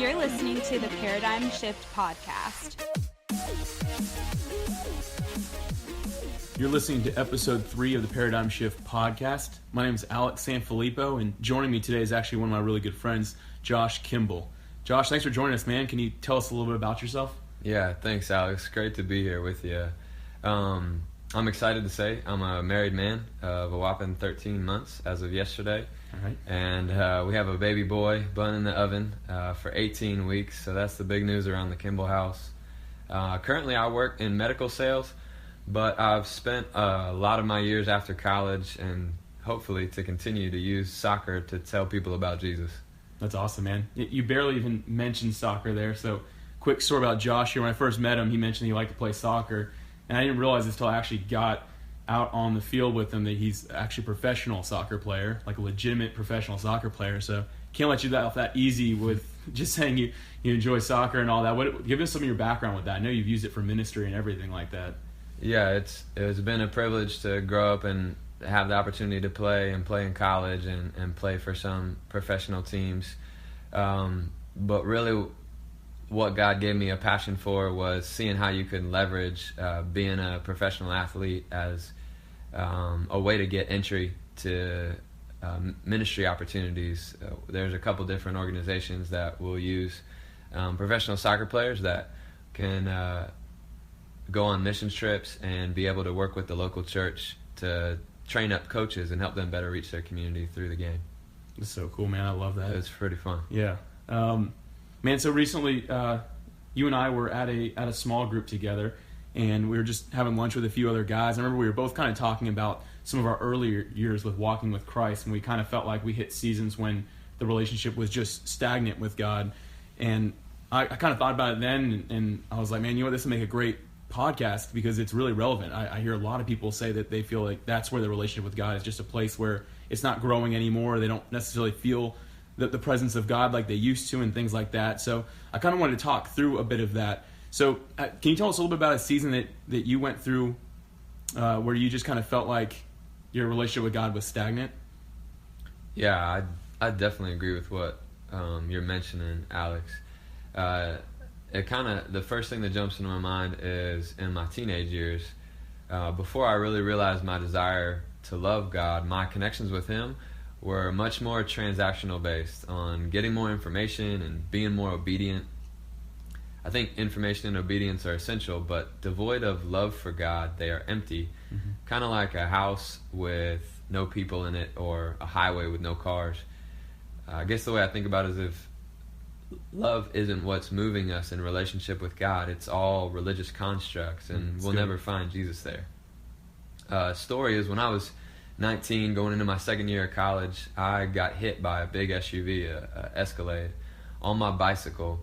You're listening to the Paradigm Shift Podcast. You're listening to episode 3 of the Paradigm Shift Podcast. My name is Alex Sanfilippo, and joining me today is actually one of my really good friends, Josh Kimball. Josh, thanks for joining us, man. Can you tell us a little bit about yourself? Yeah, thanks, Alex. Great to be here with you. I'm excited to say I'm a married man of a whopping 13 months as of yesterday. All right. And we have a baby boy bun in the oven for 18 weeks, so that's the big news around the Kimball house. Currently, I work in medical sales, but I've spent a lot of my years after college and hopefully to continue to use soccer to tell people about Jesus. That's awesome, man. You barely even mentioned soccer there, so quick story about Josh here. When I first met him, he mentioned he liked to play soccer, and I didn't realize this until I actually got out on the field with him that he's actually a professional soccer player, like a legitimate professional soccer player. So can't let you off that easy with just saying you enjoy soccer and all that. Give us some of your background with that. I know you've used it for ministry and everything like that. Yeah, it's been a privilege to grow up and have the opportunity to play in college and play for some professional teams. But really what God gave me a passion for was seeing how you could leverage being a professional athlete as a way to get entry to ministry opportunities. There's a couple different organizations that will use professional soccer players that can go on missions trips and be able to work with the local church to train up coaches and help them better reach their community through the game. It's so cool, man. I love that. It's pretty fun. Yeah. Man, so recently you and I were at a small group together, and we were just having lunch with a few other guys. I remember we were both kind of talking about some of our earlier years with walking with Christ, and we kind of felt like we hit seasons when the relationship was just stagnant with God. And I kind of thought about it then, and I was like, man, you know what, this will make a great podcast because it's really relevant. I hear a lot of people say that they feel like that's where the relationship with God is just a place where it's not growing anymore. They don't necessarily feel the presence of God like they used to and things like that. So I kind of wanted to talk through a bit of that. So can you tell us a little bit about a season that you went through where you just kind of felt like your relationship with God was stagnant? Yeah, I definitely agree with what you're mentioning, Alex. The first thing that jumps into my mind is in my teenage years, before I really realized my desire to love God, my connections with Him were much more transactional based on getting more information and being more obedient. I think information and obedience are essential, but devoid of love for God, they are empty. Mm-hmm. Kind of like a house with no people in it or a highway with no cars. I guess the way I think about it is if love isn't what's moving us in relationship with God, it's all religious constructs, and we'll never find Jesus there. Story is when I was 19, going into my second year of college, I got hit by a big SUV, a Escalade, on my bicycle.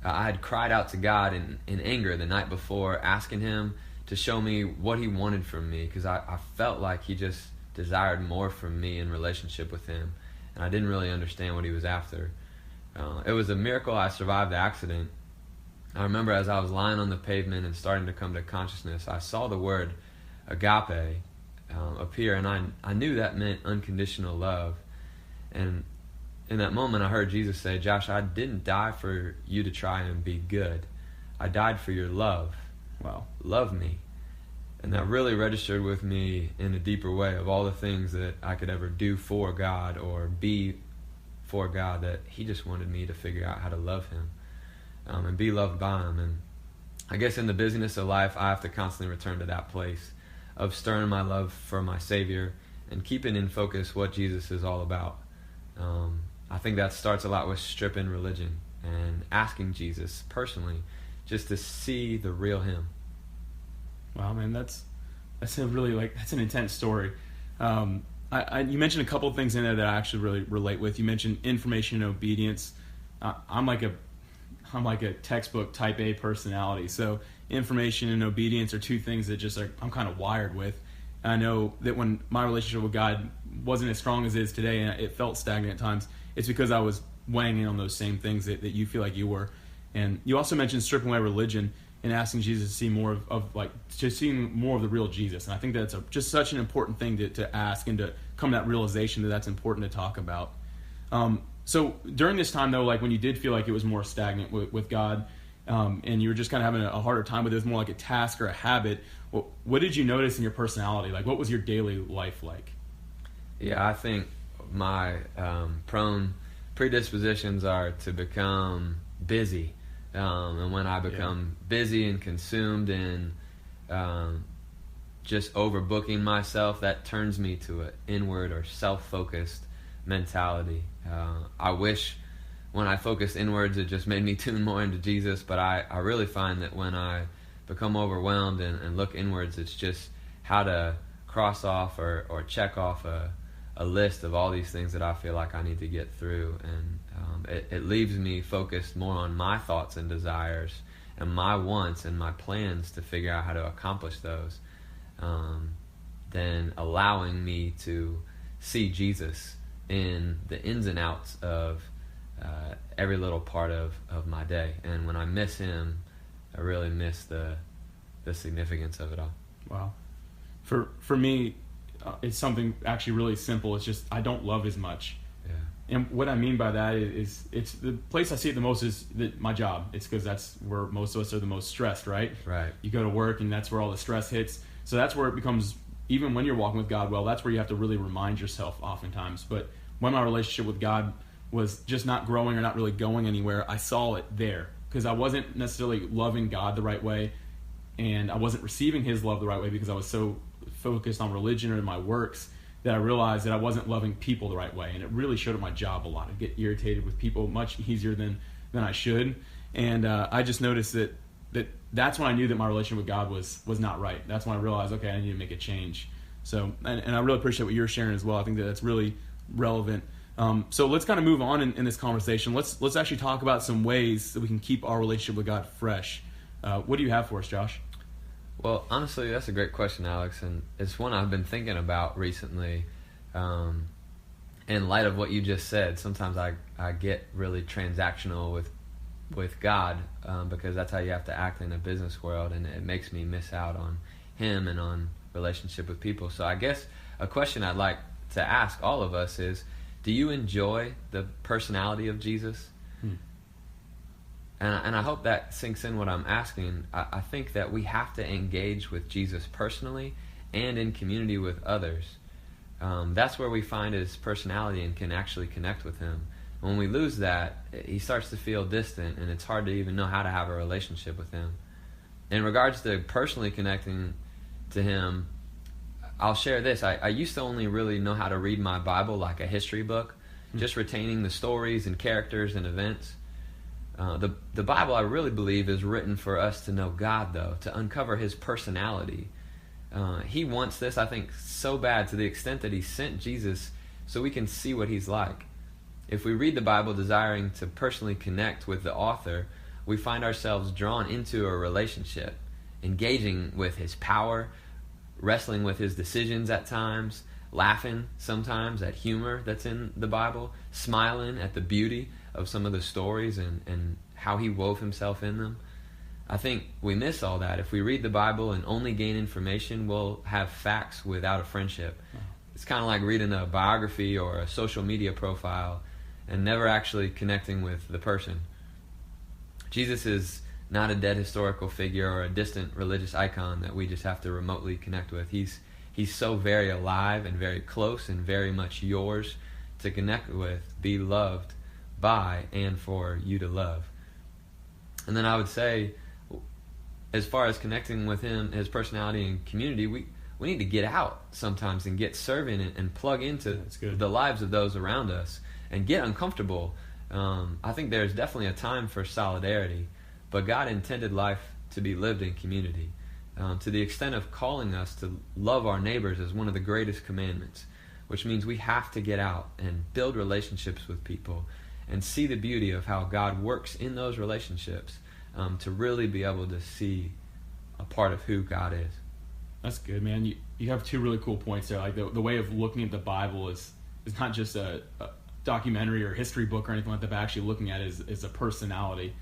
I had cried out to God in anger the night before, asking Him to show me what He wanted from me, because I felt like He just desired more from me in relationship with Him, and I didn't really understand what He was after. It was a miracle I survived the accident. I remember as I was lying on the pavement and starting to come to consciousness, I saw the word agape appear, and I knew that meant unconditional love. And in that moment I heard Jesus say, "Josh, I didn't die for you to try and be good. I died for your love. Wow. Love me." And that really registered with me in a deeper way of all the things that I could ever do for God or be for God, that He just wanted me to figure out how to love Him and be loved by Him. And I guess in the busyness of life, I have to constantly return to that place of stirring my love for my Savior and keeping in focus what Jesus is all about. I think that starts a lot with stripping religion and asking Jesus personally just to see the real Him. Wow, man, that's a really that's an intense story. You mentioned a couple of things in there that I actually really relate with. You mentioned information and obedience. I'm like a textbook type A personality. So information and obedience are two things that just I'm kind of wired with. And I know that when my relationship with God wasn't as strong as it is today, and it felt stagnant at times, it's because I was weighing in on those same things that you feel like you were. And you also mentioned stripping away religion and asking Jesus to see more seeing more of the real Jesus. And I think that's just such an important thing to ask and to come to that realization that that's important to talk about. So during this time, though, like when you did feel like it was more stagnant with God, and you were just kind of having a harder time with it, it was more like a task or a habit, what did you notice in your personality? Like, what was your daily life like? Yeah, I think my predispositions are to become busy. And when I become busy and consumed in just overbooking myself, that turns me to an inward or self-focused mentality. I wish when I focused inwards it just made me tune more into Jesus, but I really find that when I become overwhelmed and look inwards, it's just how to cross off or check off a list of all these things that I feel like I need to get through, and it leaves me focused more on my thoughts and desires and my wants and my plans to figure out how to accomplish those, than allowing me to see Jesus in the ins and outs of every little part of my day. And when I miss him, I really miss the significance of it all. Wow. For me, it's something actually really simple. It's just I don't love as much. Yeah. And what I mean by that is it's the place I see it the most is my job. It's because that's where most of us are the most stressed, right? Right. You go to work and that's where all the stress hits. So that's where it becomes, even when you're walking with God well, that's where you have to really remind yourself oftentimes. But when my relationship with God was just not growing or not really going anywhere, I saw it there. Because I wasn't necessarily loving God the right way, and I wasn't receiving his love the right way because I was so focused on religion or my works that I realized that I wasn't loving people the right way. And it really showed at my job a lot. I get irritated with people much easier than I should. And I just noticed that's when I knew that my relationship with God was not right. That's when I realized, okay, I need to make a change. So, and I really appreciate what you're sharing as well. I think that's really relevant. So let's kind of move on in this conversation. Let's actually talk about some ways that we can keep our relationship with God fresh. What do you have for us, Josh? Well, honestly, that's a great question, Alex, and it's one I've been thinking about recently. In light of what you just said, sometimes I get really transactional with God, because that's how you have to act in a business world, and it makes me miss out on him and on relationship with people. So I guess a question I'd like to ask all of us is, do you enjoy the personality of Jesus? And I hope that sinks in what I'm asking. I think that we have to engage with Jesus personally and in community with others. That's where we find his personality and can actually connect with him. When we lose that, he starts to feel distant, and it's hard to even know how to have a relationship with him. In regards to personally connecting to him, I'll share this. I used to only really know how to read my Bible like a history book, just retaining the stories and characters and events. The Bible, I really believe, is written for us to know God, though, to uncover his personality. He wants this, I think, so bad, to the extent that he sent Jesus so we can see what he's like. If we read the Bible desiring to personally connect with the author, we find ourselves drawn into a relationship, engaging with his power, wrestling with his decisions at times, laughing sometimes at humor that's in the Bible, smiling at the beauty of some of the stories and how he wove himself in them. I think we miss all that. If we read the Bible and only gain information, we'll have facts without a friendship. It's kind of like reading a biography or a social media profile and never actually connecting with the person. Jesus is not a dead historical figure or a distant religious icon that we just have to remotely connect with. He's so very alive and very close and very much yours to connect with, be loved by, and for you to love. And then I would say, as far as connecting with him, his personality and community, we need to get out sometimes and get serving and plug into the lives of those around us and get uncomfortable. I think there's definitely a time for solidarity, but God intended life to be lived in community, to the extent of calling us to love our neighbors as one of the greatest commandments, which means we have to get out and build relationships with people and see the beauty of how God works in those relationships, to really be able to see a part of who God is. That's good, man. You have two really cool points there. Like the way of looking at the Bible is not just a documentary or history book or anything like that, but actually looking at it as a personality.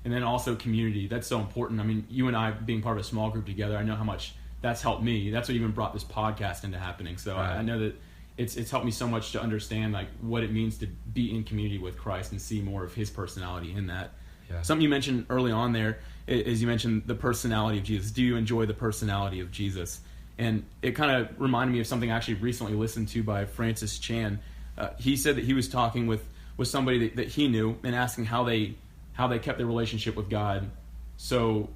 And then also community. That's so important. I mean, you and I being part of a small group together, I know how much that's helped me. That's what even brought this podcast into happening. So right. I know that it's helped me so much to understand like what it means to be in community with Christ and see more of his personality in that. Yeah. Something you mentioned early on there is you mentioned the personality of Jesus. Do you enjoy the personality of Jesus? And it kind of reminded me of something I actually recently listened to by Francis Chan. He said that he was talking with somebody that he knew and asking how they kept their relationship with God so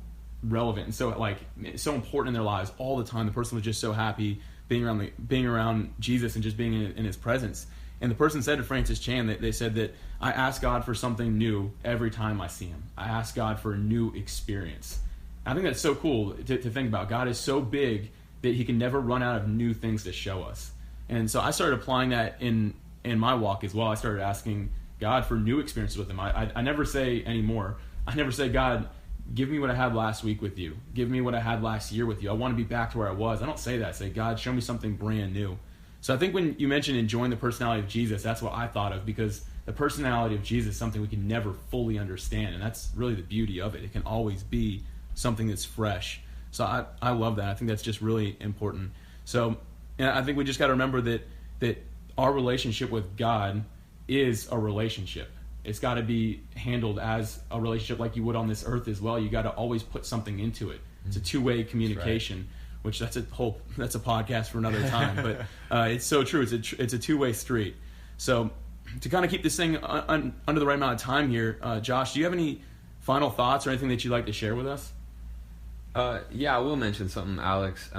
relevant and so important in their lives all the time. The person was just so happy being around Jesus and just being in his presence. And the person said to Francis Chan that they said that I ask God for something new every time I see him. I ask God for a new experience. I think that's so cool to think about. God is so big that he can never run out of new things to show us. And so I started applying that in my walk as well. I started asking God for new experiences with him. I never say anymore. I never say, God, give me what I had last week with you. Give me what I had last year with you. I want to be back to where I was. I don't say that. I say, God, show me something brand new. So I think when you mentioned enjoying the personality of Jesus, that's what I thought of, because the personality of Jesus is something we can never fully understand, and that's really the beauty of it. It can always be something that's fresh. So I love that. I think that's just really important. So I think we just got to remember that our relationship with God is a relationship. It's got to be handled as a relationship like you would on this earth as well. You got to always put something into it. It's a two-way communication, which that's a podcast for another time. But it's so true. It's a two-way street. So to kind of keep this thing under the right amount of time here, Josh, do you have any final thoughts or anything that you'd like to share with us? Yeah, I will mention something, Alex.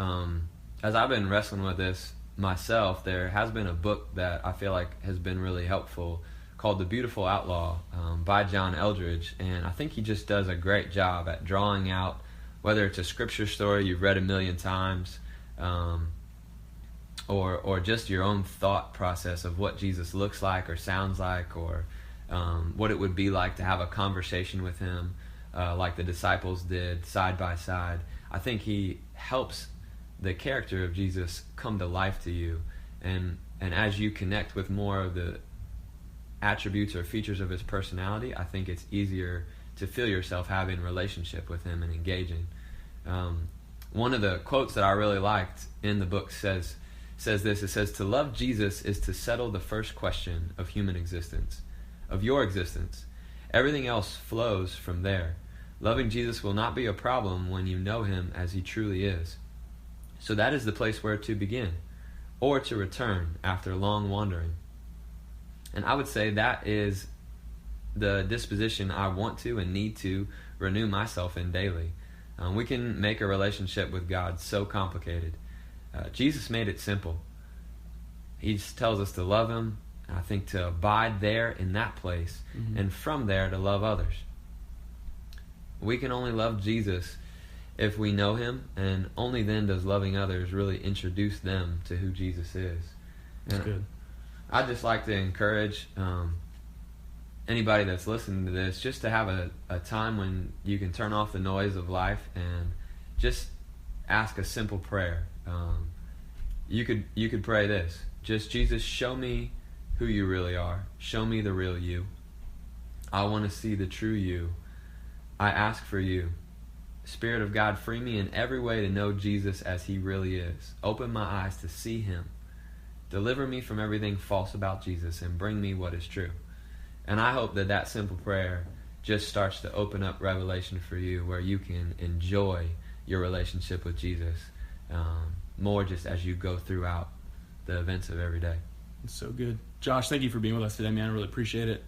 As I've been wrestling with this myself, there has been a book that I feel like has been really helpful called The Beautiful Outlaw by John Eldredge, and I think he just does a great job at drawing out, whether it's a scripture story you've read a million times, or just your own thought process of what Jesus looks like or sounds like, or what it would be like to have a conversation with him like the disciples did side by side. I think he helps the character of Jesus come to life to you, and as you connect with more of the attributes or features of his personality, I think it's easier to feel yourself having a relationship with him and engaging. One of the quotes that I really liked in the book says this. It says, "To love Jesus is to settle the first question of human existence, of your existence. Everything else flows from there. Loving Jesus will not be a problem when you know him as he truly is. So that is the place where to begin, or to return after long wandering." And I would say that is the disposition I want to and need to renew myself in daily. We can make a relationship with God so complicated. Jesus made it simple. He just tells us to love him, and I think to abide there in that place, and from there to love others. We can only love Jesus if we know him, and only then does loving others really introduce them to who Jesus is. That's good. I'd just like to encourage anybody that's listening to this just to have a time when you can turn off the noise of life and just ask a simple prayer. You could pray this: just, Jesus, show me who you really are. Show me the real you. I want to see the true you. I ask for you. Spirit of God, free me in every way to know Jesus as he really is. Open my eyes to see him. Deliver me from everything false about Jesus and bring me what is true. And I hope that simple prayer just starts to open up revelation for you, where you can enjoy your relationship with Jesus more just as you go throughout the events of every day. It's so good. Josh, thank you for being with us today, man. I really appreciate it.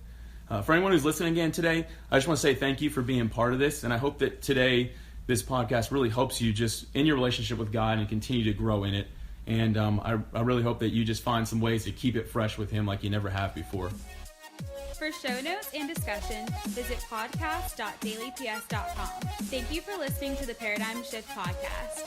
For anyone who's listening again today, I just want to say thank you for being part of this, and I hope that today this podcast really helps you just in your relationship with God and continue to grow in it. And I really hope that you just find some ways to keep it fresh with him like you never have before. For show notes and discussion, visit podcast.dailyps.com. Thank you for listening to the Paradigm Shift Podcast.